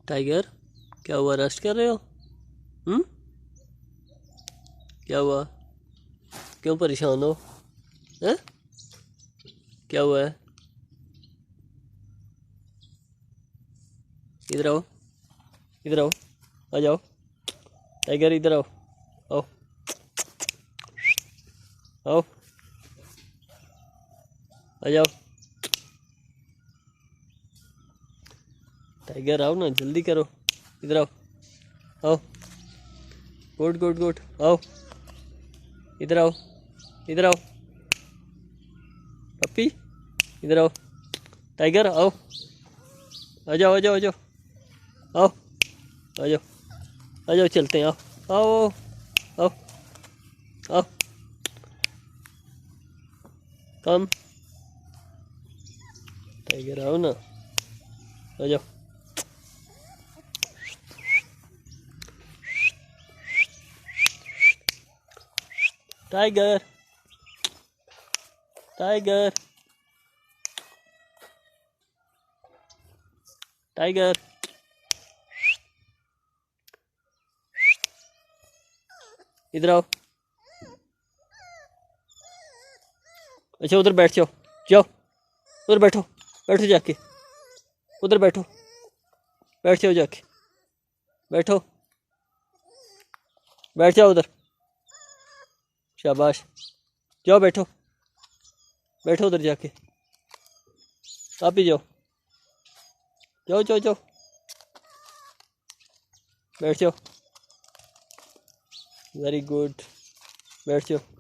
Tiger, क्या हुआ? Rest कर रहे हो? हम्म? क्या हुआ? क्यों परेशान हो? हैं? क्या हुआ है? इधर आओ, इधर आओ, आ जाओ। टाइगर इधर आओ, आओ, आओ, आ जाओ। टाइगर आओ ना, जल्दी करो। इधर आओ, आओ। गुड गुड गुड, आओ। इधर आओ, इधर आओ। पप्पी, इधर आओ। टाइगर आओ, आ जाओ, आ जाओ, आ जाओ, आओ, आ जाओ, आ जाओ, चलते हैं, आओ, आओ, आओ, आओ, कम। टाइगर आओ ना, आ जाओ। टाइगर, टाइगर, टाइगर, इधर आओ। अच्छा, उधर बैठ जाओ, जाओ, उधर बैठो, बैठो जाके, उधर बैठो, बैठ जाओ जाके, बैठो, बैठ जाओ उधर। शाबाश, जाओ बैठो, बैठो उधर जाके। आप ही जाओ, जाओ जाओ जाओ, बैठ जाओ। वेरी गुड, बैठ जाओ।